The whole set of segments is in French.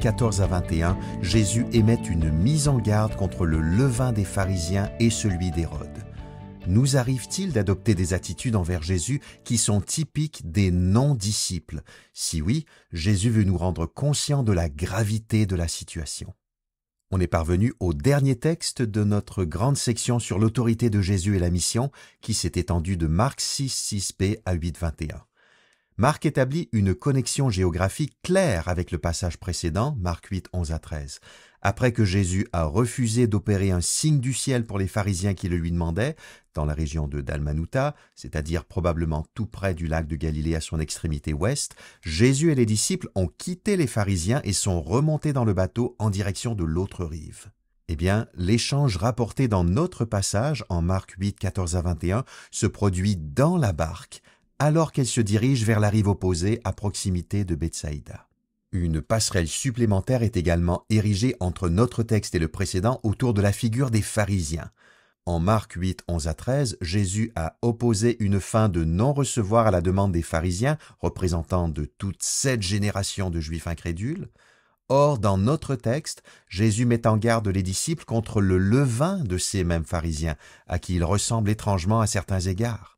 14 à 21, Jésus émet une mise en garde contre le levain des pharisiens et celui d'Hérode. Nous arrive-t-il d'adopter des attitudes envers Jésus qui sont typiques des non-disciples? Si oui, Jésus veut nous rendre conscients de la gravité de la situation. On est parvenu au dernier texte de notre grande section sur l'autorité de Jésus et la mission qui s'est étendue de Marc 6, 6b à 8, 21. Marc établit une connexion géographique claire avec le passage précédent, Marc 8, 11 à 13. Après que Jésus a refusé d'opérer un signe du ciel pour les pharisiens qui le lui demandaient, dans la région de Dalmanutha, c'est-à-dire probablement tout près du lac de Galilée à son extrémité ouest, Jésus et les disciples ont quitté les pharisiens et sont remontés dans le bateau en direction de l'autre rive. Eh bien, l'échange rapporté dans notre passage, en Marc 8, 14 à 21, se produit dans la barque, alors qu'elle se dirige vers la rive opposée à proximité de Bethsaïda. Une passerelle supplémentaire est également érigée entre notre texte et le précédent autour de la figure des pharisiens. En Marc 8, 11 à 13, Jésus a opposé une fin de non-recevoir à la demande des pharisiens, représentant de toute cette génération de juifs incrédules. Or, dans notre texte, Jésus met en garde les disciples contre le levain de ces mêmes pharisiens, à qui ils ressemblent étrangement à certains égards.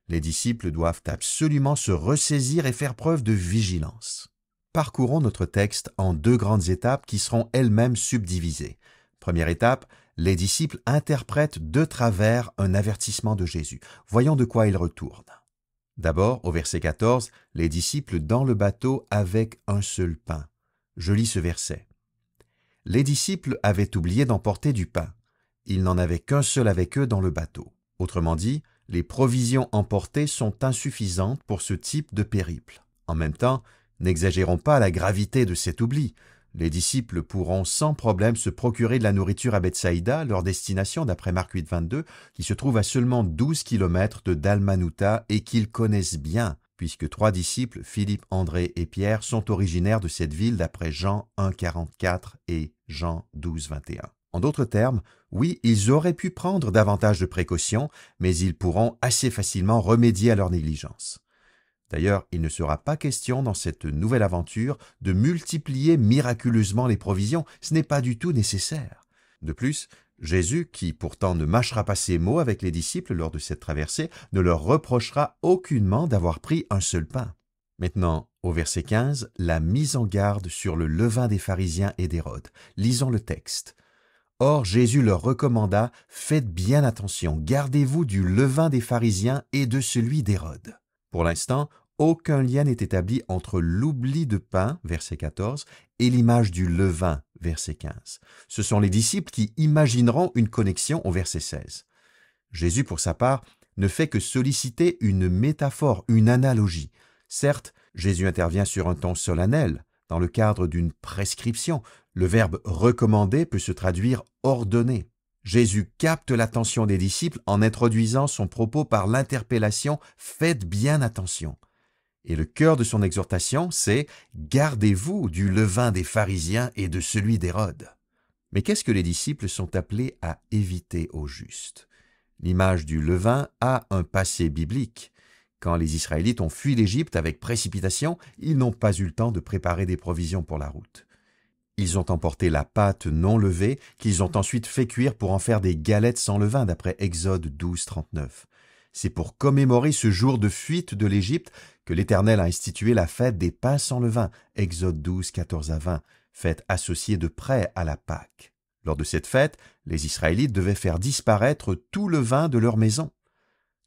Les disciples doivent absolument se ressaisir et faire preuve de vigilance. Parcourons notre texte en deux grandes étapes qui seront elles-mêmes subdivisées. Première étape, les disciples interprètent de travers un avertissement de Jésus. Voyons de quoi il retourne. D'abord, au verset 14, les disciples dans le bateau avec un seul pain. Je lis ce verset. Les disciples avaient oublié d'emporter du pain. Ils n'en avaient qu'un seul avec eux dans le bateau. Autrement dit, les provisions emportées sont insuffisantes pour ce type de périple. En même temps, n'exagérons pas la gravité de cet oubli. Les disciples pourront sans problème se procurer de la nourriture à Bethsaïda, leur destination d'après Marc 8, 22, qui se trouve à seulement 12 kilomètres de Dalmanutha et qu'ils connaissent bien, puisque 3 disciples, Philippe, André et Pierre, sont originaires de cette ville d'après Jean 1, 44 et Jean 12, 21. En d'autres termes, oui, ils auraient pu prendre davantage de précautions, mais ils pourront assez facilement remédier à leur négligence. D'ailleurs, il ne sera pas question dans cette nouvelle aventure de multiplier miraculeusement les provisions, ce n'est pas du tout nécessaire. De plus, Jésus, qui pourtant ne mâchera pas ses mots avec les disciples lors de cette traversée, ne leur reprochera aucunement d'avoir pris un seul pain. Maintenant, au verset 15, la mise en garde sur le levain des pharisiens et d'Hérode. Lisons le texte. Or, Jésus leur recommanda, « Faites bien attention, gardez-vous du levain des pharisiens et de celui d'Hérode. » Pour l'instant, aucun lien n'est établi entre l'oubli de pain, verset 14, et l'image du levain, verset 15. Ce sont les disciples qui imagineront une connexion au verset 16. Jésus, pour sa part, ne fait que solliciter une métaphore, une analogie. Certes, Jésus intervient sur un ton solennel, dans le cadre d'une prescription. Le verbe « recommander » peut se traduire « ordonner ». Jésus capte l'attention des disciples en introduisant son propos par l'interpellation « Faites bien attention ». Et le cœur de son exhortation, c'est « Gardez-vous du levain des pharisiens et de celui d'Hérode ». Mais qu'est-ce que les disciples sont appelés à éviter au juste? L'image du levain a un passé biblique. Quand les Israélites ont fui l'Égypte avec précipitation, ils n'ont pas eu le temps de préparer des provisions pour la route. Ils ont emporté la pâte non levée qu'ils ont ensuite fait cuire pour en faire des galettes sans levain, d'après Exode 12, 39. C'est pour commémorer ce jour de fuite de l'Égypte que l'Éternel a institué la fête des pains sans levain, Exode 12, 14 à 20, fête associée de près à la Pâque. Lors de cette fête, les Israélites devaient faire disparaître tout levain de leur maison.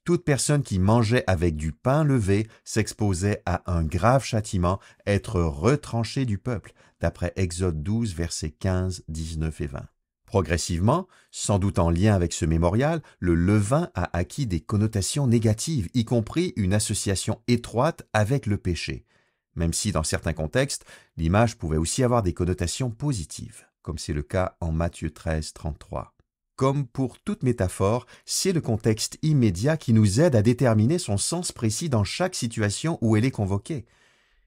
Toute personne qui mangeait avec du pain levé s'exposait à un grave châtiment, être retranché du peuple, d'après Exode 12, versets 15, 19 et 20. Progressivement, sans doute en lien avec ce mémorial, le levain a acquis des connotations négatives, y compris une association étroite avec le péché, même si dans certains contextes, l'image pouvait aussi avoir des connotations positives, comme c'est le cas en Matthieu 13, 33. Comme pour toute métaphore, c'est le contexte immédiat qui nous aide à déterminer son sens précis dans chaque situation où elle est convoquée.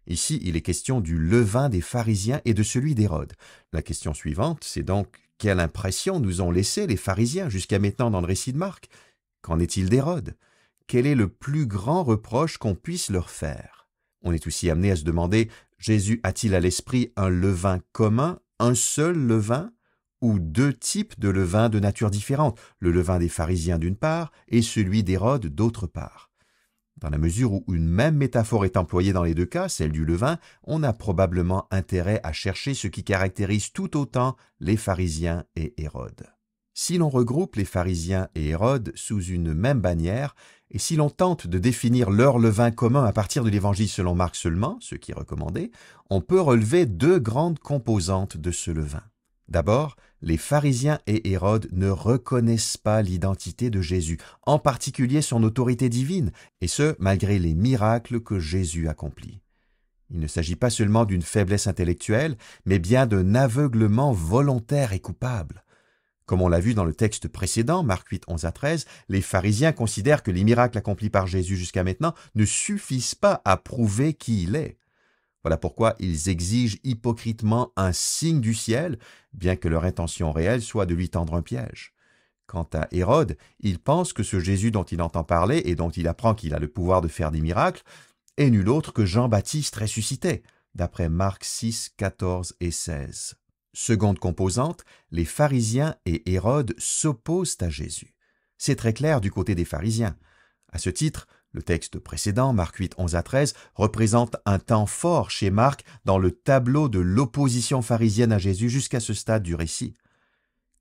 Ici, il est question du levain des pharisiens et de celui d'Hérode. La question suivante, c'est donc quelle impression nous ont laissé les pharisiens jusqu'à maintenant dans le récit de Marc? Qu'en est-il d'Hérode? Quel est le plus grand reproche qu'on puisse leur faire? On est aussi amené à se demander, Jésus a-t-il à l'esprit un levain commun, un seul levain, ou deux types de levain de nature différente, le levain des pharisiens d'une part et celui d'Hérode d'autre part? Dans la mesure où une même métaphore est employée dans les deux cas, celle du levain, on a probablement intérêt à chercher ce qui caractérise tout autant les pharisiens et Hérode. Si l'on regroupe les pharisiens et Hérode sous une même bannière, et si l'on tente de définir leur levain commun à partir de l'évangile selon Marc seulement, ce qui est recommandé, on peut relever deux grandes composantes de ce levain. D'abord, les pharisiens et Hérode ne reconnaissent pas l'identité de Jésus, en particulier son autorité divine, et ce, malgré les miracles que Jésus accomplit. Il ne s'agit pas seulement d'une faiblesse intellectuelle, mais bien d'un aveuglement volontaire et coupable. Comme on l'a vu dans le texte précédent, Marc 8, 11 à 13, les pharisiens considèrent que les miracles accomplis par Jésus jusqu'à maintenant ne suffisent pas à prouver qui il est. Voilà pourquoi ils exigent hypocritement un signe du ciel, bien que leur intention réelle soit de lui tendre un piège. Quant à Hérode, il pense que ce Jésus dont il entend parler et dont il apprend qu'il a le pouvoir de faire des miracles est nul autre que Jean-Baptiste ressuscité, d'après Marc 6, 14 et 16. Seconde composante, les pharisiens et Hérode s'opposent à Jésus. C'est très clair du côté des pharisiens. À ce titre, le texte précédent, Marc 8, 11 à 13, représente un temps fort chez Marc dans le tableau de l'opposition pharisienne à Jésus jusqu'à ce stade du récit.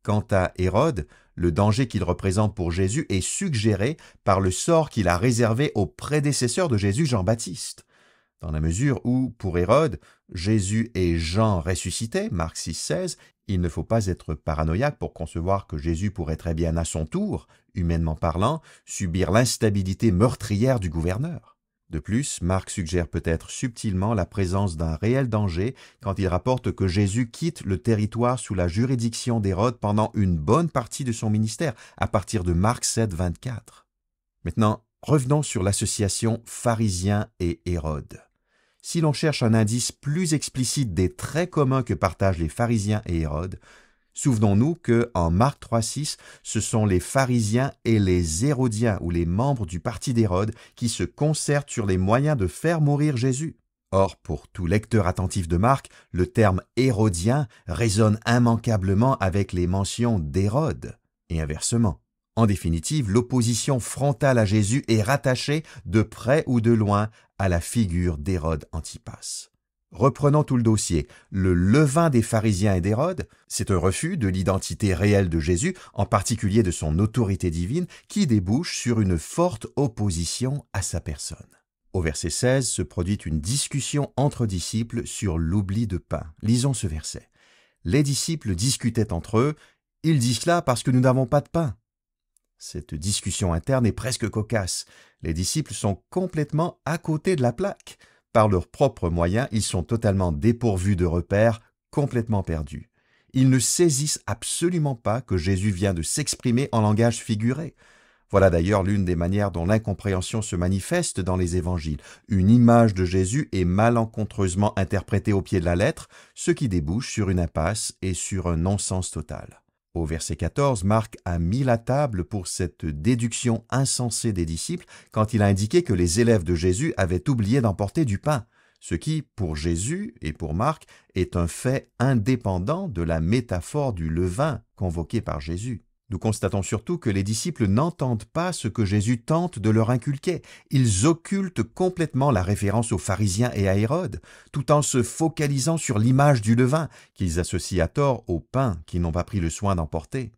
Quant à Hérode, le danger qu'il représente pour Jésus est suggéré par le sort qu'il a réservé au prédécesseur de Jésus, Jean-Baptiste. Dans la mesure où, pour Hérode, Jésus est Jean ressuscité, Marc 6, 16, il ne faut pas être paranoïaque pour concevoir que Jésus pourrait très bien à son tour, humainement parlant, subir l'instabilité meurtrière du gouverneur. De plus, Marc suggère peut-être subtilement la présence d'un réel danger quand il rapporte que Jésus quitte le territoire sous la juridiction d'Hérode pendant une bonne partie de son ministère, à partir de Marc 7, 24. Maintenant, revenons sur l'association pharisien et Hérode. Si l'on cherche un indice plus explicite des traits communs que partagent les pharisiens et Hérode, souvenons-nous que, en Marc 3,6, ce sont les pharisiens et les hérodiens, ou les membres du parti d'Hérode, qui se concertent sur les moyens de faire mourir Jésus. Or, pour tout lecteur attentif de Marc, le terme hérodien résonne immanquablement avec les mentions d'Hérode, et inversement. En définitive, l'opposition frontale à Jésus est rattachée, de près ou de loin, à la figure d'Hérode Antipas. Reprenons tout le dossier. Le levain des pharisiens et d'Hérode, c'est un refus de l'identité réelle de Jésus, en particulier de son autorité divine, qui débouche sur une forte opposition à sa personne. Au verset 16 se produit une discussion entre disciples sur l'oubli de pain. Lisons ce verset. Les disciples discutaient entre eux. « Il dit cela parce que nous n'avons pas de pain. » Cette discussion interne est presque cocasse. Les disciples sont complètement à côté de la plaque. Par leurs propres moyens, ils sont totalement dépourvus de repères, complètement perdus. Ils ne saisissent absolument pas que Jésus vient de s'exprimer en langage figuré. Voilà d'ailleurs l'une des manières dont l'incompréhension se manifeste dans les évangiles. Une image de Jésus est malencontreusement interprétée au pied de la lettre, ce qui débouche sur une impasse et sur un non-sens total. Au verset 14, Marc a mis la table pour cette déduction insensée des disciples quand il a indiqué que les élèves de Jésus avaient oublié d'emporter du pain, ce qui, pour Jésus et pour Marc, est un fait indépendant de la métaphore du levain convoquée par Jésus. Nous constatons surtout que les disciples n'entendent pas ce que Jésus tente de leur inculquer. Ils occultent complètement la référence aux pharisiens et à Hérode, tout en se focalisant sur l'image du levain, qu'ils associent à tort au pain qu'ils n'ont pas pris le soin d'emporter.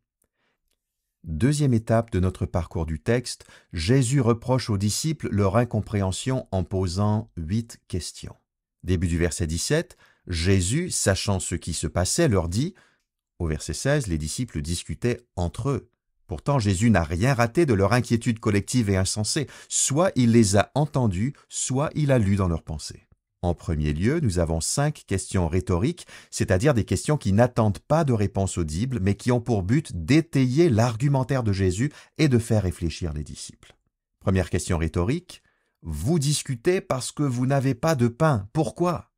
Deuxième étape de notre parcours du texte, Jésus reproche aux disciples leur incompréhension en posant 8 questions. Début du verset 17, Jésus, sachant ce qui se passait, leur dit « Au verset 16, les disciples discutaient entre eux. Pourtant, Jésus n'a rien raté de leur inquiétude collective et insensée. Soit il les a entendus, soit il a lu dans leurs pensées. En premier lieu, nous avons 5 questions rhétoriques, c'est-à-dire des questions qui n'attendent pas de réponse audible, mais qui ont pour but d'étayer l'argumentaire de Jésus et de faire réfléchir les disciples. Première question rhétorique. Vous discutez parce que vous n'avez pas de pain. Pourquoi?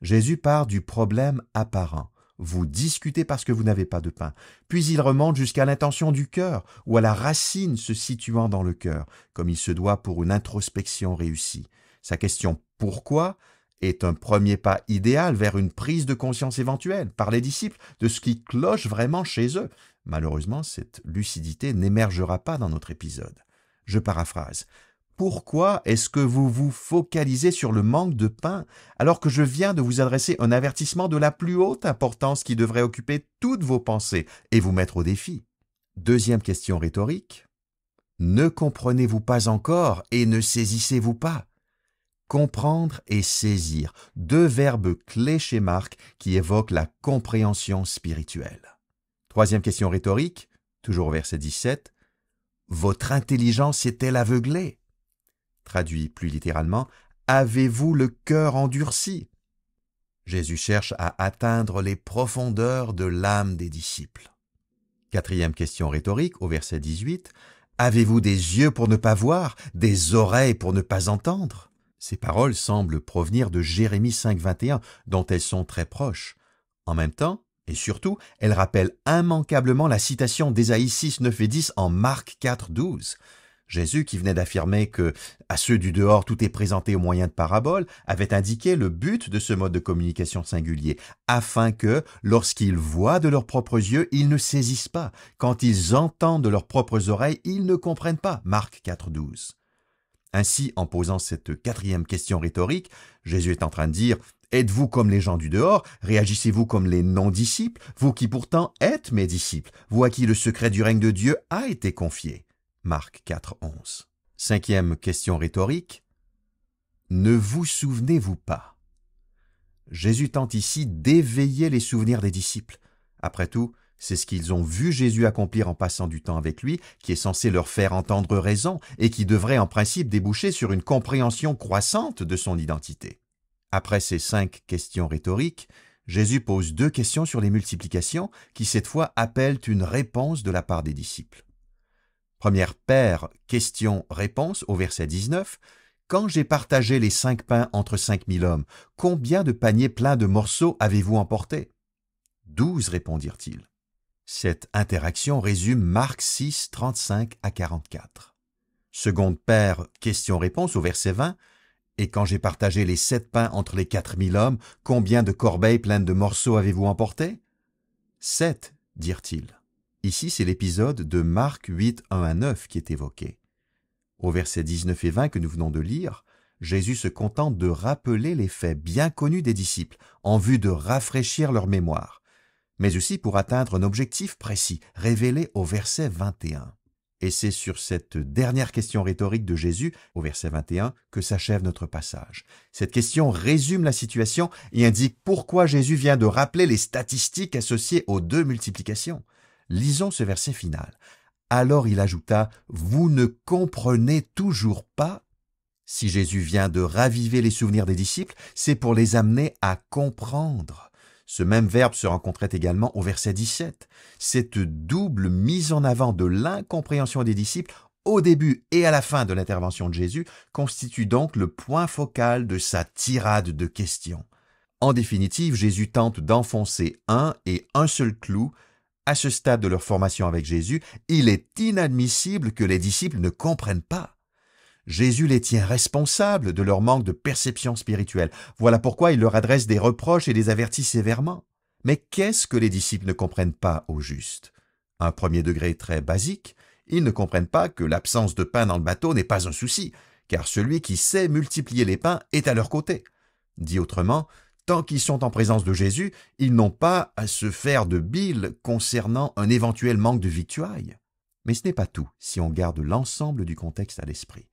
Jésus part du problème apparent. Vous discutez parce que vous n'avez pas de pain. Puis il remonte jusqu'à l'intention du cœur, ou à la racine se situant dans le cœur, comme il se doit pour une introspection réussie. Sa question « pourquoi » est un premier pas idéal vers une prise de conscience éventuelle par les disciples de ce qui cloche vraiment chez eux. Malheureusement, cette lucidité n'émergera pas dans notre épisode. Je paraphrase. Pourquoi est-ce que vous vous focalisez sur le manque de pain alors que je viens de vous adresser un avertissement de la plus haute importance qui devrait occuper toutes vos pensées et vous mettre au défi? Deuxième question rhétorique. Ne comprenez-vous pas encore et ne saisissez-vous pas? Comprendre et saisir, deux verbes clés chez Marc qui évoquent la compréhension spirituelle. Troisième question rhétorique, toujours au verset 17. Votre intelligence est-elle aveuglée? Traduit plus littéralement, avez-vous le cœur endurci? Jésus cherche à atteindre les profondeurs de l'âme des disciples. Quatrième question rhétorique, au verset 18. Avez-vous des yeux pour ne pas voir, des oreilles pour ne pas entendre? Ces paroles semblent provenir de Jérémie 5,21, dont elles sont très proches. En même temps, et surtout, elles rappellent immanquablement la citation d'Ésaïe 6, 9 et 10 en Marc 4, 12. Jésus, qui venait d'affirmer que à ceux du dehors tout est présenté au moyen de paraboles, avait indiqué le but de ce mode de communication singulier, afin que, lorsqu'ils voient de leurs propres yeux, ils ne saisissent pas, quand ils entendent de leurs propres oreilles, ils ne comprennent pas. Marc 4, 12. Ainsi, en posant cette quatrième question rhétorique, Jésus est en train de dire « Êtes-vous comme les gens du dehors? Réagissez-vous comme les non-disciples? Vous qui pourtant êtes mes disciples, vous à qui le secret du règne de Dieu a été confié. » Marc 4, 11. Cinquième question rhétorique. Ne vous souvenez-vous pas? Jésus tente ici d'éveiller les souvenirs des disciples. Après tout, c'est ce qu'ils ont vu Jésus accomplir en passant du temps avec lui, qui est censé leur faire entendre raison et qui devrait en principe déboucher sur une compréhension croissante de son identité. Après ces 5 questions rhétoriques, Jésus pose 2 questions sur les multiplications qui cette fois appellent une réponse de la part des disciples. Première paire, question-réponse au verset 19. Quand j'ai partagé les 5 pains entre 5000 hommes, combien de paniers pleins de morceaux avez-vous emporté? 12, répondirent-ils. Cette interaction résume Marc 6, 35 à 44. Seconde paire, question-réponse au verset 20. Et quand j'ai partagé les 7 pains entre les 4000 hommes, combien de corbeilles pleines de morceaux avez-vous emporté? 7, dirent-ils. Ici, c'est l'épisode de Marc 8, 1 à 9 qui est évoqué. Au verset 19 et 20 que nous venons de lire, Jésus se contente de rappeler les faits bien connus des disciples en vue de rafraîchir leur mémoire, mais aussi pour atteindre un objectif précis, révélé au verset 21. Et c'est sur cette dernière question rhétorique de Jésus, au verset 21, que s'achève notre passage. Cette question résume la situation et indique pourquoi Jésus vient de rappeler les statistiques associées aux 2 multiplications. Lisons ce verset final. Alors il ajouta, « Vous ne comprenez toujours pas ?» Si Jésus vient de raviver les souvenirs des disciples, c'est pour les amener à comprendre. Ce même verbe se rencontrait également au verset 17. Cette double mise en avant de l'incompréhension des disciples au début et à la fin de l'intervention de Jésus constitue donc le point focal de sa tirade de questions. En définitive, Jésus tente d'enfoncer un et un seul clou. À ce stade de leur formation avec Jésus, il est inadmissible que les disciples ne comprennent pas. Jésus les tient responsables de leur manque de perception spirituelle. Voilà pourquoi il leur adresse des reproches et les avertit sévèrement. Mais qu'est-ce que les disciples ne comprennent pas au juste? Un premier degré très basique, ils ne comprennent pas que l'absence de pain dans le bateau n'est pas un souci, car celui qui sait multiplier les pains est à leur côté. Dit autrement, tant qu'ils sont en présence de Jésus, ils n'ont pas à se faire de bile concernant un éventuel manque de victuailles. Mais ce n'est pas tout si on garde l'ensemble du contexte à l'esprit.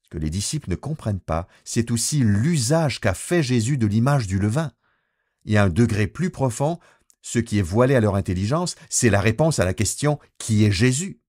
Ce que les disciples ne comprennent pas, c'est aussi l'usage qu'a fait Jésus de l'image du levain. Et à un degré plus profond, ce qui est voilé à leur intelligence, c'est la réponse à la question « Qui est Jésus ?»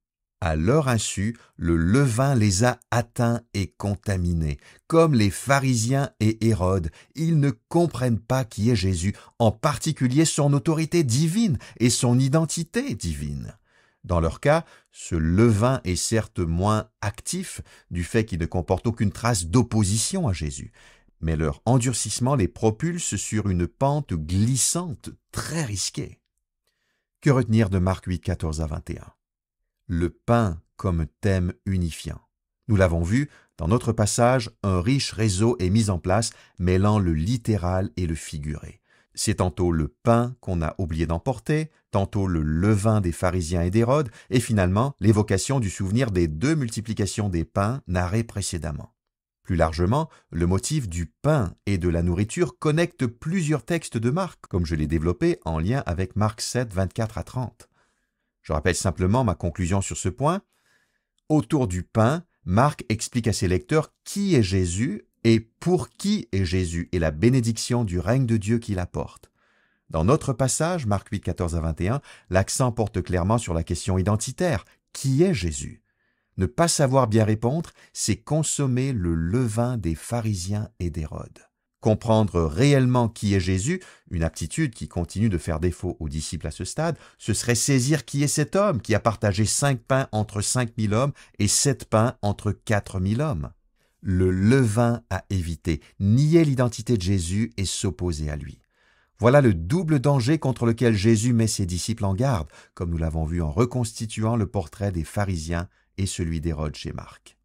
À leur insu, le levain les a atteints et contaminés. Comme les pharisiens et Hérode, ils ne comprennent pas qui est Jésus, en particulier son autorité divine et son identité divine. Dans leur cas, ce levain est certes moins actif du fait qu'il ne comporte aucune trace d'opposition à Jésus, mais leur endurcissement les propulse sur une pente glissante très risquée. Que retenir de Marc 8, 14 à 21? Le pain comme thème unifiant. Nous l'avons vu, dans notre passage, un riche réseau est mis en place, mêlant le littéral et le figuré. C'est tantôt le pain qu'on a oublié d'emporter, tantôt le levain des pharisiens et d'Hérode, et finalement l'évocation du souvenir des 2 multiplications des pains narrées précédemment. Plus largement, le motif du pain et de la nourriture connecte plusieurs textes de Marc, comme je l'ai développé en lien avec Marc 7, 24 à 30. Je rappelle simplement ma conclusion sur ce point. Autour du pain, Marc explique à ses lecteurs qui est Jésus et pour qui est Jésus et la bénédiction du règne de Dieu qu'il apporte. Dans notre passage, Marc 8, 14 à 21, l'accent porte clairement sur la question identitaire. Qui est Jésus? Ne pas savoir bien répondre, c'est consommer le levain des pharisiens et d'Hérode. Comprendre réellement qui est Jésus, une aptitude qui continue de faire défaut aux disciples à ce stade, ce serait saisir qui est cet homme qui a partagé 5 pains entre 5000 hommes et 7 pains entre 4000 hommes. Le levain à éviter, nier l'identité de Jésus et s'opposer à lui. Voilà le double danger contre lequel Jésus met ses disciples en garde, comme nous l'avons vu en reconstituant le portrait des pharisiens et celui d'Hérode chez Marc.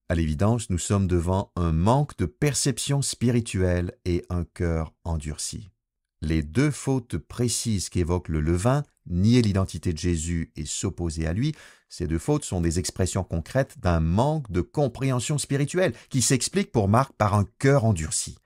À l'évidence, nous sommes devant un manque de perception spirituelle et un cœur endurci. Les 2 fautes précises qu'évoque le levain, nier l'identité de Jésus et s'opposer à lui, ces 2 fautes sont des expressions concrètes d'un manque de compréhension spirituelle qui s'explique pour Marc par un cœur endurci.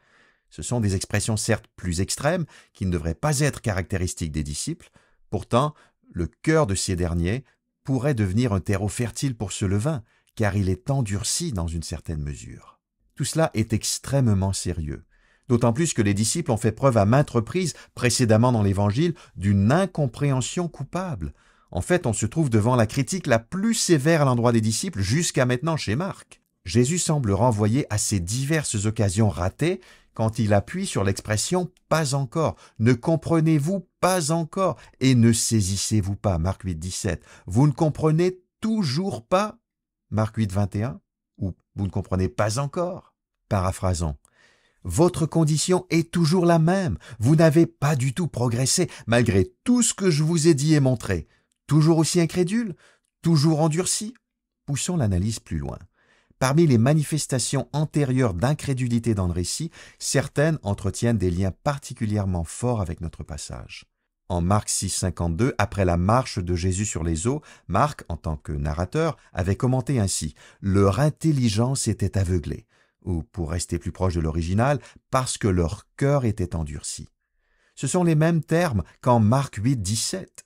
Ce sont des expressions certes plus extrêmes qui ne devraient pas être caractéristiques des disciples, pourtant le cœur de ces derniers pourrait devenir un terreau fertile pour ce levain, car il est endurci dans une certaine mesure. Tout cela est extrêmement sérieux, d'autant plus que les disciples ont fait preuve à maintes reprises, précédemment dans l'Évangile, d'une incompréhension coupable. En fait, on se trouve devant la critique la plus sévère à l'endroit des disciples jusqu'à maintenant chez Marc. Jésus semble renvoyer à ces diverses occasions ratées quand il appuie sur l'expression « pas encore ». Ne comprenez-vous pas encore et ne saisissez-vous pas, Marc 8, 17. Vous ne comprenez toujours pas, Marc 8, 21, ou vous ne comprenez pas encore. Paraphrasons. Votre condition est toujours la même. Vous n'avez pas du tout progressé, malgré tout ce que je vous ai dit et montré. Toujours aussi incrédule? Toujours endurci? Poussons l'analyse plus loin. Parmi les manifestations antérieures d'incrédulité dans le récit, certaines entretiennent des liens particulièrement forts avec notre passage. En Marc 6, 52, après la marche de Jésus sur les eaux, Marc, en tant que narrateur, avait commenté ainsi « Leur intelligence était aveuglée », ou pour rester plus proche de l'original, parce que leur cœur était endurci. Ce sont les mêmes termes qu'en Marc 8, 17.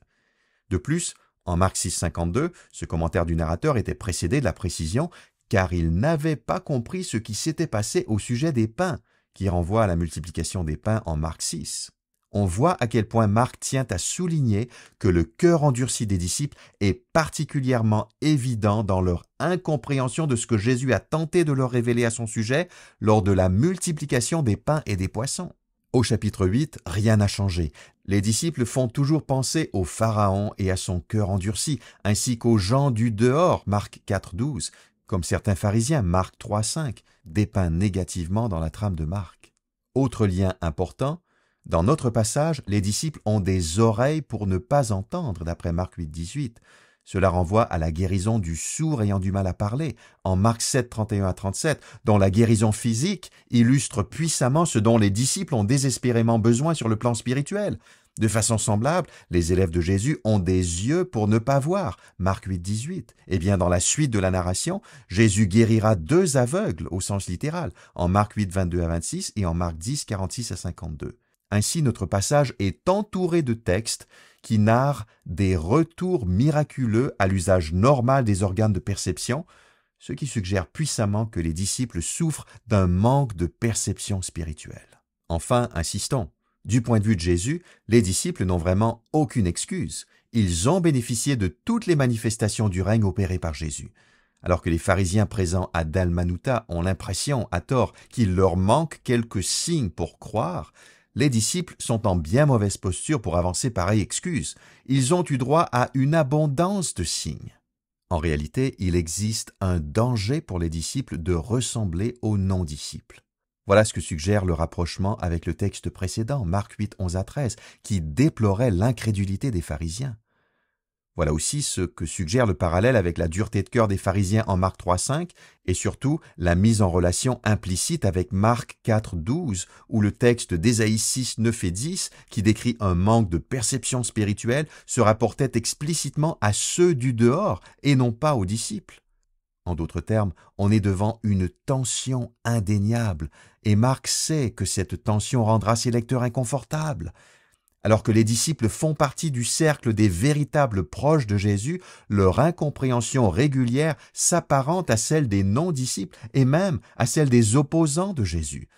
De plus, en Marc 6, 52, ce commentaire du narrateur était précédé de la précision car il n'avait pas compris ce qui s'était passé au sujet des pains, qui renvoie à la multiplication des pains en Marc 6. On voit à quel point Marc tient à souligner que le cœur endurci des disciples est particulièrement évident dans leur incompréhension de ce que Jésus a tenté de leur révéler à son sujet lors de la multiplication des pains et des poissons. Au chapitre 8, rien n'a changé. Les disciples font toujours penser au Pharaon et à son cœur endurci, ainsi qu'aux gens du dehors, Marc 4, 12, comme certains pharisiens, Marc 3, 5, dépeints négativement dans la trame de Marc. Autre lien important, dans notre passage, les disciples ont des oreilles pour ne pas entendre, d'après Marc 8, 18. Cela renvoie à la guérison du sourd ayant du mal à parler, en Marc 7, 31 à 37, dont la guérison physique illustre puissamment ce dont les disciples ont désespérément besoin sur le plan spirituel. De façon semblable, les élèves de Jésus ont des yeux pour ne pas voir, Marc 8, 18. Eh bien, dans la suite de la narration, Jésus guérira 2 aveugles au sens littéral, en Marc 8, 22 à 26 et en Marc 10, 46 à 52. Ainsi, notre passage est entouré de textes qui narrent des retours miraculeux à l'usage normal des organes de perception, ce qui suggère puissamment que les disciples souffrent d'un manque de perception spirituelle. Enfin, insistons. Du point de vue de Jésus, les disciples n'ont vraiment aucune excuse. Ils ont bénéficié de toutes les manifestations du règne opérées par Jésus. Alors que les pharisiens présents à Dalmanutha ont l'impression, à tort, qu'il leur manque quelques signes pour croire, les disciples sont en bien mauvaise posture pour avancer pareille excuse. Ils ont eu droit à une abondance de signes. En réalité, il existe un danger pour les disciples de ressembler aux non-disciples. Voilà ce que suggère le rapprochement avec le texte précédent, Marc 8, 11 à 13, qui déplorait l'incrédulité des pharisiens. Voilà aussi ce que suggère le parallèle avec la dureté de cœur des pharisiens en Marc 3,5 et surtout la mise en relation implicite avec Marc 4,12 où le texte d'Ésaïe 6, 9 et 10 qui décrit un manque de perception spirituelle se rapportait explicitement à ceux du dehors et non pas aux disciples. En d'autres termes, on est devant une tension indéniable et Marc sait que cette tension rendra ses lecteurs inconfortables. Alors que les disciples font partie du cercle des véritables proches de Jésus, leur incompréhension régulière s'apparente à celle des non-disciples et même à celle des opposants de Jésus.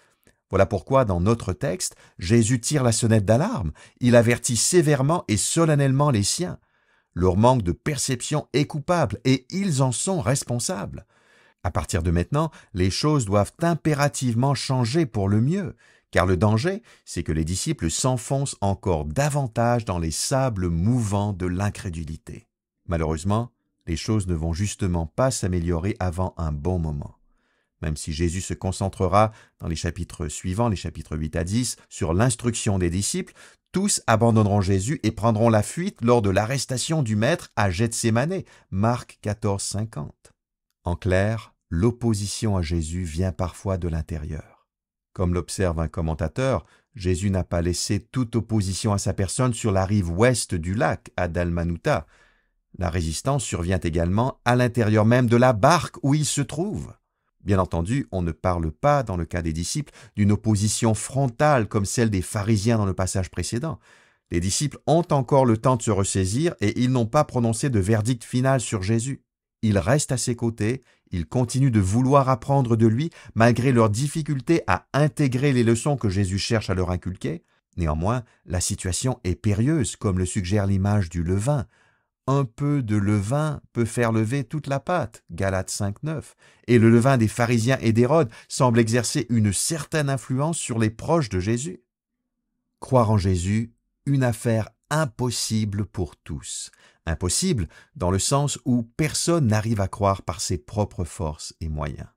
Voilà pourquoi, dans notre texte, Jésus tire la sonnette d'alarme. Il avertit sévèrement et solennellement les siens. Leur manque de perception est coupable et ils en sont responsables. À partir de maintenant, les choses doivent impérativement changer pour le mieux. Car le danger, c'est que les disciples s'enfoncent encore davantage dans les sables mouvants de l'incrédulité. Malheureusement, les choses ne vont justement pas s'améliorer avant un bon moment. Même si Jésus se concentrera dans les chapitres suivants, les chapitres 8 à 10, sur l'instruction des disciples, tous abandonneront Jésus et prendront la fuite lors de l'arrestation du Maître à Gethsémanée, Marc 14, 50. En clair, l'opposition à Jésus vient parfois de l'intérieur. Comme l'observe un commentateur, Jésus n'a pas laissé toute opposition à sa personne sur la rive ouest du lac, à Dalmanutha. La résistance survient également à l'intérieur même de la barque où il se trouve. Bien entendu, on ne parle pas, dans le cas des disciples, d'une opposition frontale comme celle des pharisiens dans le passage précédent. Les disciples ont encore le temps de se ressaisir et ils n'ont pas prononcé de verdict final sur Jésus. Ils restent à ses côtés, ils continuent de vouloir apprendre de lui malgré leur difficulté à intégrer les leçons que Jésus cherche à leur inculquer. Néanmoins, la situation est périlleuse, comme le suggère l'image du levain. Un peu de levain peut faire lever toute la pâte, Galates 5,9. Et le levain des pharisiens et d'Hérode semble exercer une certaine influence sur les proches de Jésus. Croire en Jésus, une affaire impossible pour tous. Impossible dans le sens où personne n'arrive à croire par ses propres forces et moyens.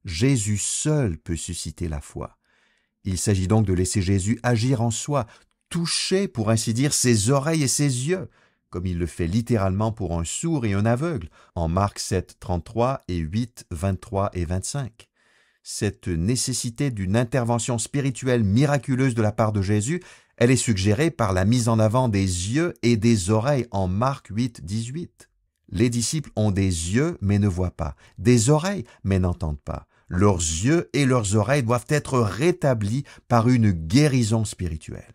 Jésus seul peut susciter la foi. Il s'agit donc de laisser Jésus agir en soi, toucher pour ainsi dire ses oreilles et ses yeux, comme il le fait littéralement pour un sourd et un aveugle, en Marc 7, 33 et 8, 23 et 25. Cette nécessité d'une intervention spirituelle miraculeuse de la part de Jésus, elle est suggérée par la mise en avant des yeux et des oreilles en Marc 8, 18. Les disciples ont des yeux mais ne voient pas, des oreilles mais n'entendent pas. Leurs yeux et leurs oreilles doivent être rétablis par une guérison spirituelle.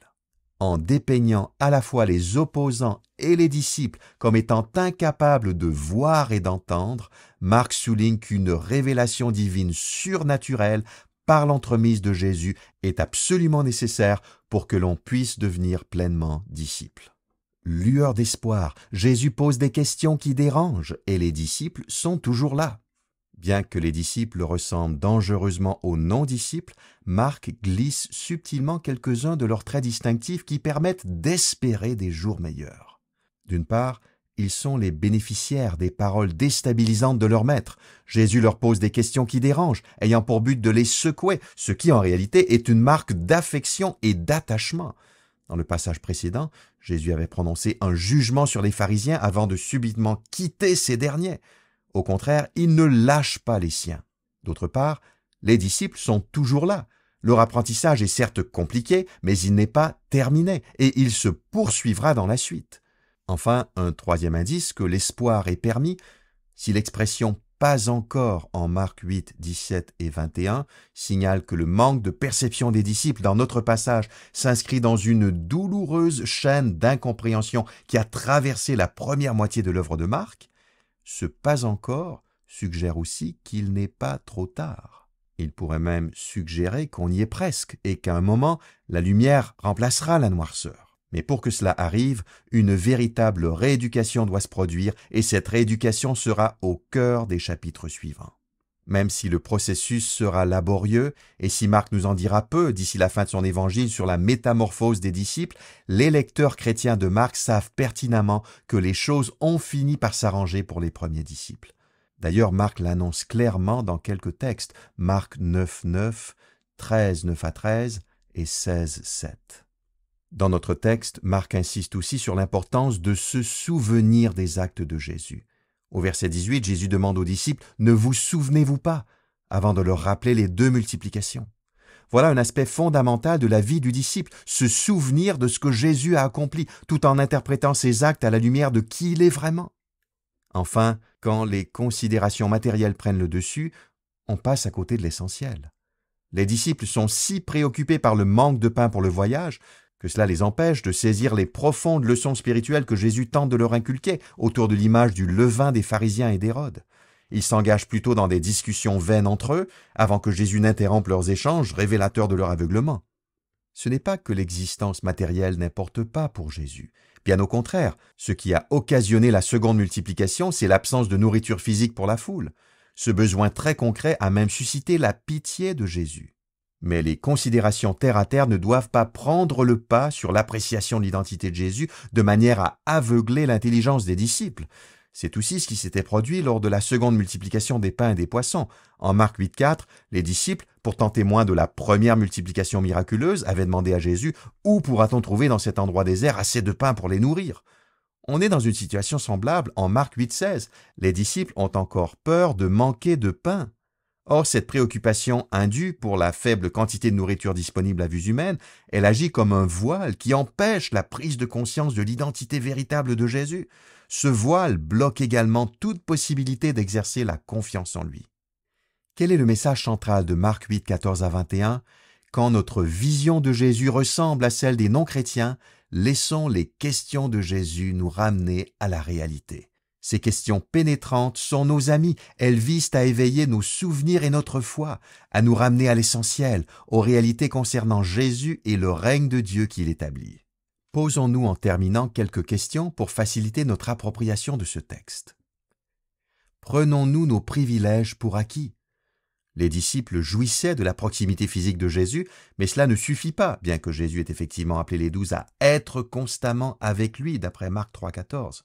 En dépeignant à la fois les opposants et les disciples comme étant incapables de voir et d'entendre, Marc souligne qu'une révélation divine surnaturelle par l'entremise de Jésus est absolument nécessaire pour que l'on puisse devenir pleinement disciple. Lueur d'espoir, Jésus pose des questions qui dérangent et les disciples sont toujours là. Bien que les disciples ressemblent dangereusement aux non-disciples, Marc glisse subtilement quelques-uns de leurs traits distinctifs qui permettent d'espérer des jours meilleurs. D'une part, ils sont les bénéficiaires des paroles déstabilisantes de leur maître. Jésus leur pose des questions qui dérangent, ayant pour but de les secouer, ce qui en réalité est une marque d'affection et d'attachement. Dans le passage précédent, Jésus avait prononcé un jugement sur les pharisiens avant de subitement quitter ces derniers. Au contraire, il ne lâche pas les siens. D'autre part, les disciples sont toujours là. Leur apprentissage est certes compliqué, mais il n'est pas terminé et il se poursuivra dans la suite. Enfin, un troisième indice que l'espoir est permis, si l'expression « pas encore » en Marc 8, 17 et 21 signale que le manque de perception des disciples dans notre passage s'inscrit dans une douloureuse chaîne d'incompréhension qui a traversé la première moitié de l'œuvre de Marc, ce « pas encore » suggère aussi qu'il n'est pas trop tard. Il pourrait même suggérer qu'on y est presque et qu'à un moment, la lumière remplacera la noirceur. Mais pour que cela arrive, une véritable rééducation doit se produire et cette rééducation sera au cœur des chapitres suivants. Même si le processus sera laborieux et si Marc nous en dira peu d'ici la fin de son évangile sur la métamorphose des disciples, les lecteurs chrétiens de Marc savent pertinemment que les choses ont fini par s'arranger pour les premiers disciples. D'ailleurs, Marc l'annonce clairement dans quelques textes, Marc 9, 9, 13, 9 à 13 et 16, 7. Dans notre texte, Marc insiste aussi sur l'importance de se souvenir des actes de Jésus. Au verset 18, Jésus demande aux disciples « Ne vous souvenez-vous pas ?» avant de leur rappeler les 2 multiplications. Voilà un aspect fondamental de la vie du disciple, se souvenir de ce que Jésus a accompli, tout en interprétant ses actes à la lumière de qui il est vraiment. Enfin, quand les considérations matérielles prennent le dessus, on passe à côté de l'essentiel. Les disciples sont si préoccupés par le manque de pain pour le voyage que cela les empêche de saisir les profondes leçons spirituelles que Jésus tente de leur inculquer autour de l'image du levain des pharisiens et d'Hérode. Ils s'engagent plutôt dans des discussions vaines entre eux avant que Jésus n'interrompe leurs échanges révélateurs de leur aveuglement. Ce n'est pas que l'existence matérielle n'importe pas pour Jésus. Bien au contraire, ce qui a occasionné la seconde multiplication, c'est l'absence de nourriture physique pour la foule. Ce besoin très concret a même suscité la pitié de Jésus. Mais les considérations terre à terre ne doivent pas prendre le pas sur l'appréciation de l'identité de Jésus de manière à aveugler l'intelligence des disciples. C'est aussi ce qui s'était produit lors de la seconde multiplication des pains et des poissons. En Marc 8,4, les disciples, pourtant témoins de la première multiplication miraculeuse, avaient demandé à Jésus « Où pourra-t-on trouver dans cet endroit désert assez de pain pour les nourrir ?» On est dans une situation semblable en Marc 8,16. Les disciples ont encore peur de manquer de pain. Or, cette préoccupation indue pour la faible quantité de nourriture disponible à vue humaine, elle agit comme un voile qui empêche la prise de conscience de l'identité véritable de Jésus. Ce voile bloque également toute possibilité d'exercer la confiance en lui. Quel est le message central de Marc 8, 14 à 21 ? Quand notre vision de Jésus ressemble à celle des non-chrétiens, laissons les questions de Jésus nous ramener à la réalité. Ces questions pénétrantes sont nos amies, elles visent à éveiller nos souvenirs et notre foi, à nous ramener à l'essentiel, aux réalités concernant Jésus et le règne de Dieu qu'il établit. Posons-nous en terminant quelques questions pour faciliter notre appropriation de ce texte. Prenons-nous nos privilèges pour acquis? Les disciples jouissaient de la proximité physique de Jésus, mais cela ne suffit pas, bien que Jésus ait effectivement appelé les 12 à être constamment avec lui, d'après Marc 3, 14.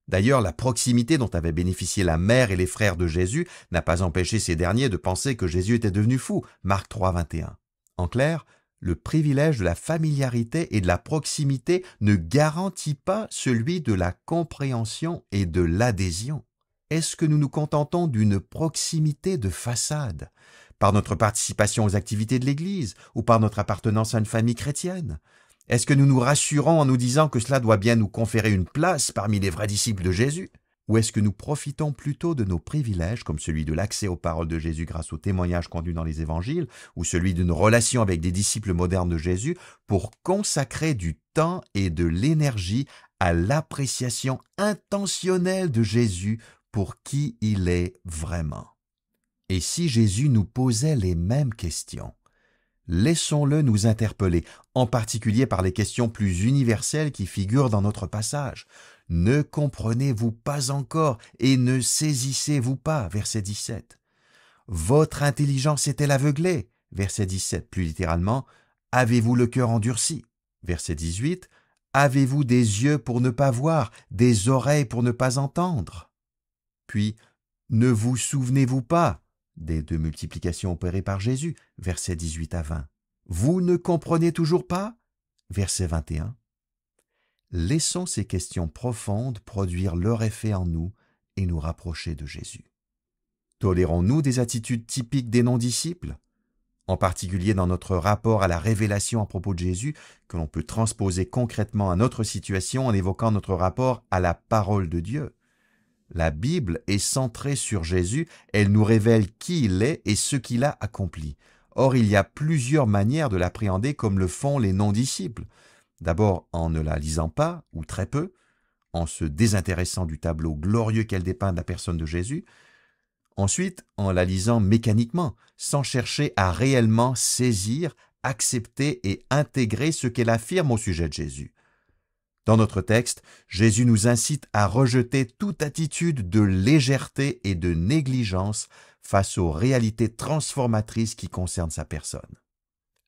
D'ailleurs, la proximité dont avaient bénéficié la mère et les frères de Jésus n'a pas empêché ces derniers de penser que Jésus était devenu fou, Marc 3, 21. En clair, le privilège de la familiarité et de la proximité ne garantit pas celui de la compréhension et de l'adhésion. Est-ce que nous nous contentons d'une proximité de façade, par notre participation aux activités de l'Église ou par notre appartenance à une famille chrétienne? Est-ce que nous nous rassurons en nous disant que cela doit bien nous conférer une place parmi les vrais disciples de Jésus? Ou est-ce que nous profitons plutôt de nos privilèges, comme celui de l'accès aux paroles de Jésus grâce aux témoignages contenus dans les évangiles, ou celui d'une relation avec des disciples modernes de Jésus, pour consacrer du temps et de l'énergie à l'appréciation intentionnelle de Jésus pour qui il est vraiment? Et si Jésus nous posait les mêmes questions? Laissons-le nous interpeller, en particulier par les questions plus universelles qui figurent dans notre passage. Ne comprenez-vous pas encore et ne saisissez-vous pas, verset 17. Votre intelligence est-elle aveuglée, verset 17, plus littéralement, avez-vous le cœur endurci, verset 18, avez-vous des yeux pour ne pas voir, des oreilles pour ne pas entendre? Puis, ne vous souvenez-vous pas des 2 multiplications opérées par Jésus, versets 18 à 20. Vous ne comprenez toujours pas? Verset 21. Laissons ces questions profondes produire leur effet en nous et nous rapprocher de Jésus. Tolérons-nous des attitudes typiques des non-disciples? En particulier dans notre rapport à la révélation à propos de Jésus, que l'on peut transposer concrètement à notre situation en évoquant notre rapport à la parole de Dieu. La Bible est centrée sur Jésus, elle nous révèle qui il est et ce qu'il a accompli. Or, il y a plusieurs manières de l'appréhender comme le font les non-disciples. D'abord en ne la lisant pas, ou très peu, en se désintéressant du tableau glorieux qu'elle dépeint de la personne de Jésus. Ensuite, en la lisant mécaniquement, sans chercher à réellement saisir, accepter et intégrer ce qu'elle affirme au sujet de Jésus. Dans notre texte, Jésus nous incite à rejeter toute attitude de légèreté et de négligence face aux réalités transformatrices qui concernent sa personne.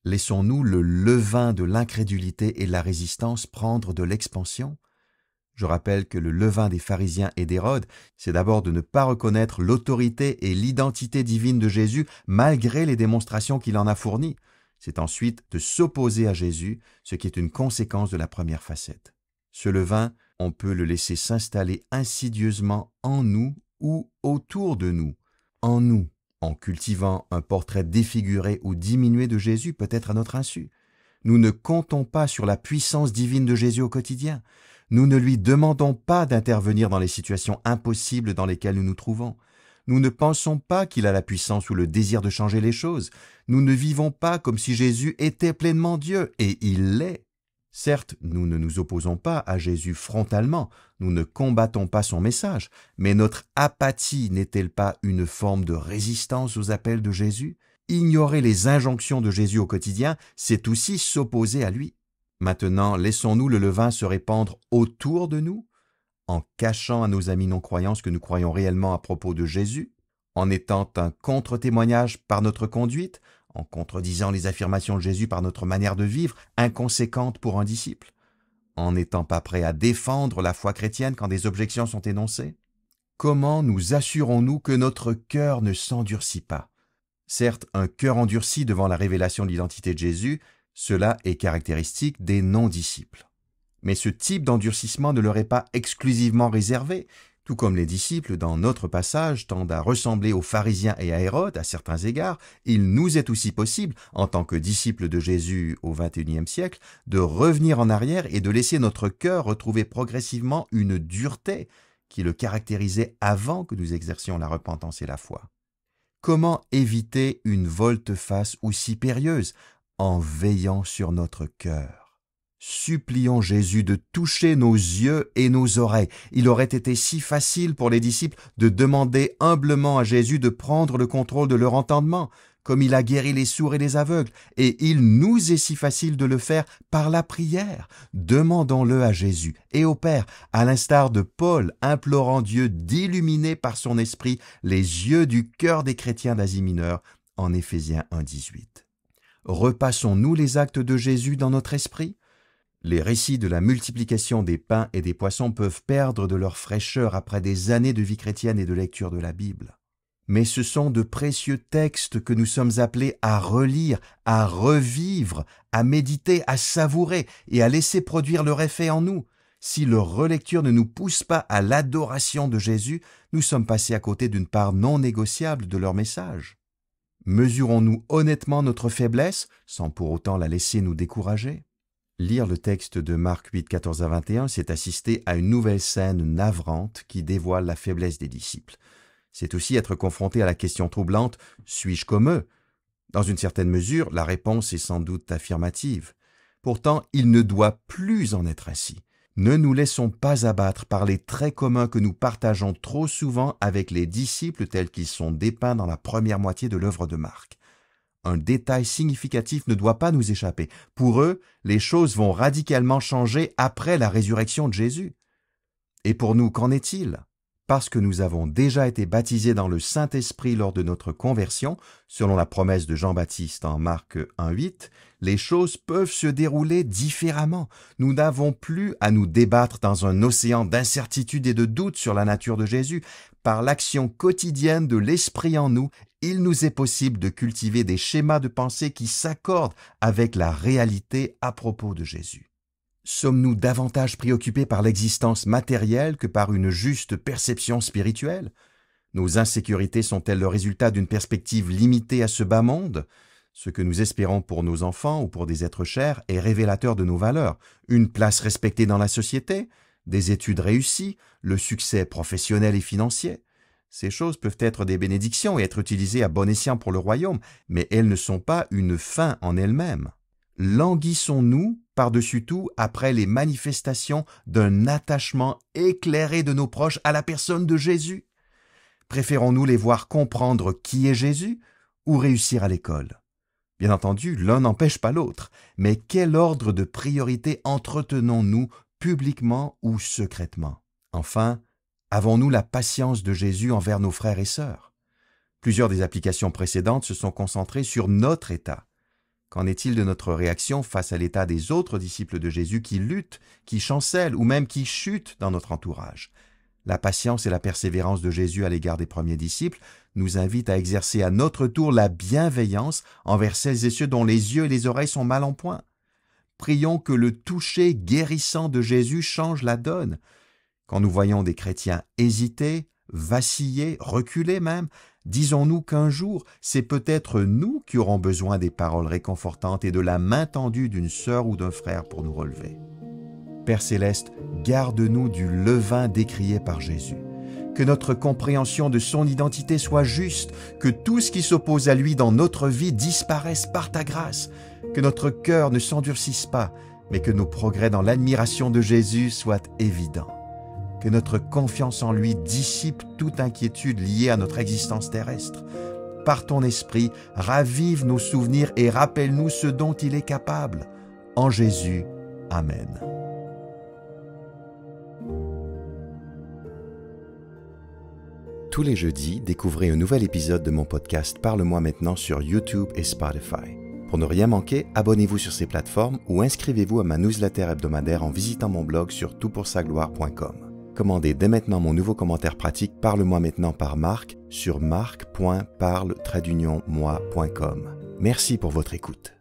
Laissons-nous le levain de l'incrédulité et de la résistance prendre de l'expansion? Je rappelle que le levain des pharisiens et d'Hérode, c'est d'abord de ne pas reconnaître l'autorité et l'identité divine de Jésus malgré les démonstrations qu'il en a fournies. C'est ensuite de s'opposer à Jésus, ce qui est une conséquence de la première facette. Ce levain, on peut le laisser s'installer insidieusement en nous ou autour de nous. En nous, en cultivant un portrait défiguré ou diminué de Jésus, peut-être à notre insu. Nous ne comptons pas sur la puissance divine de Jésus au quotidien. Nous ne lui demandons pas d'intervenir dans les situations impossibles dans lesquelles nous nous trouvons. Nous ne pensons pas qu'il a la puissance ou le désir de changer les choses. Nous ne vivons pas comme si Jésus était pleinement Dieu, et il l'est. Certes, nous ne nous opposons pas à Jésus frontalement, nous ne combattons pas son message, mais notre apathie n'est-elle pas une forme de résistance aux appels de Jésus? Ignorer les injonctions de Jésus au quotidien, c'est aussi s'opposer à lui. Maintenant, laissons-nous le levain se répandre autour de nous, en cachant à nos amis non-croyants ce que nous croyons réellement à propos de Jésus, en étant un contre-témoignage par notre conduite, en contredisant les affirmations de Jésus par notre manière de vivre, inconséquente pour un disciple, en n'étant pas prêt à défendre la foi chrétienne quand des objections sont énoncées. Comment nous assurons-nous que notre cœur ne s'endurcit pas? Certes, un cœur endurci devant la révélation de l'identité de Jésus, cela est caractéristique des non-disciples. Mais ce type d'endurcissement ne leur est pas exclusivement réservé. Tout comme les disciples dans notre passage tendent à ressembler aux pharisiens et à Hérode à certains égards, il nous est aussi possible, en tant que disciples de Jésus au XXIe siècle, de revenir en arrière et de laisser notre cœur retrouver progressivement une dureté qui le caractérisait avant que nous exercions la repentance et la foi. Comment éviter une volte-face aussi périlleuse? En veillant sur notre cœur. Supplions Jésus de toucher nos yeux et nos oreilles. Il aurait été si facile pour les disciples de demander humblement à Jésus de prendre le contrôle de leur entendement, comme il a guéri les sourds et les aveugles, et il nous est si facile de le faire par la prière. Demandons-le à Jésus et au Père, à l'instar de Paul implorant Dieu d'illuminer par son esprit les yeux du cœur des chrétiens d'Asie mineure, en Éphésiens 1,18. Repassons-nous les actes de Jésus dans notre esprit? Les récits de la multiplication des pains et des poissons peuvent perdre de leur fraîcheur après des années de vie chrétienne et de lecture de la Bible. Mais ce sont de précieux textes que nous sommes appelés à relire, à revivre, à méditer, à savourer et à laisser produire leur effet en nous. Si leur relecture ne nous pousse pas à l'adoration de Jésus, nous sommes passés à côté d'une part non négociable de leur message. Mesurons-nous honnêtement notre faiblesse, sans pour autant la laisser nous décourager? Lire le texte de Marc 8, 14 à 21, c'est assister à une nouvelle scène navrante qui dévoile la faiblesse des disciples. C'est aussi être confronté à la question troublante « Suis-je comme eux ?» Dans une certaine mesure, la réponse est sans doute affirmative. Pourtant, il ne doit plus en être ainsi. Ne nous laissons pas abattre par les traits communs que nous partageons trop souvent avec les disciples tels qu'ils sont dépeints dans la première moitié de l'œuvre de Marc. Un détail significatif ne doit pas nous échapper. Pour eux, les choses vont radicalement changer après la résurrection de Jésus. Et pour nous, qu'en est-il? Parce que nous avons déjà été baptisés dans le Saint-Esprit lors de notre conversion, selon la promesse de Jean-Baptiste en Marc 1,8, les choses peuvent se dérouler différemment. Nous n'avons plus à nous débattre dans un océan d'incertitude et de doute sur la nature de Jésus. Par l'action quotidienne de l'Esprit en nous, il nous est possible de cultiver des schémas de pensée qui s'accordent avec la réalité à propos de Jésus. Sommes-nous davantage préoccupés par l'existence matérielle que par une juste perception spirituelle? Nos insécurités sont-elles le résultat d'une perspective limitée à ce bas monde? Ce que nous espérons pour nos enfants ou pour des êtres chers est révélateur de nos valeurs. Une place respectée dans la société, des études réussies, le succès professionnel et financier. Ces choses peuvent être des bénédictions et être utilisées à bon escient pour le royaume, mais elles ne sont pas une fin en elles-mêmes. Languissons-nous, par-dessus tout, après les manifestations d'un attachement éclairé de nos proches à la personne de Jésus? Préférons-nous les voir comprendre qui est Jésus ou réussir à l'école? Bien entendu, l'un n'empêche pas l'autre, mais quel ordre de priorité entretenons-nous publiquement ou secrètement? Enfin, avons-nous la patience de Jésus envers nos frères et sœurs? Plusieurs des applications précédentes se sont concentrées sur notre état. Qu'en est-il de notre réaction face à l'état des autres disciples de Jésus qui luttent, qui chancellent ou même qui chutent dans notre entourage? La patience et la persévérance de Jésus à l'égard des premiers disciples nous invite à exercer à notre tour la bienveillance envers celles et ceux dont les yeux et les oreilles sont mal en point. Prions que le toucher guérissant de Jésus change la donne. Quand nous voyons des chrétiens hésiter, vaciller, reculer même, disons-nous qu'un jour, c'est peut-être nous qui aurons besoin des paroles réconfortantes et de la main tendue d'une sœur ou d'un frère pour nous relever. Père Céleste, garde-nous du levain décrié par Jésus. Que notre compréhension de son identité soit juste, que tout ce qui s'oppose à lui dans notre vie disparaisse par ta grâce, que notre cœur ne s'endurcisse pas, mais que nos progrès dans l'admiration de Jésus soient évidents. Que notre confiance en lui dissipe toute inquiétude liée à notre existence terrestre. Par ton esprit, ravive nos souvenirs et rappelle-nous ce dont il est capable. En Jésus, Amen. Tous les jeudis, découvrez un nouvel épisode de mon podcast Parle-moi maintenant sur YouTube et Spotify. Pour ne rien manquer, abonnez-vous sur ces plateformes ou inscrivez-vous à ma newsletter hebdomadaire en visitant mon blog sur toutpoursagloire.com. Commandez dès maintenant mon nouveau commentaire pratique Parle-moi maintenant par Marc sur marc.parle-moi.com. Merci pour votre écoute.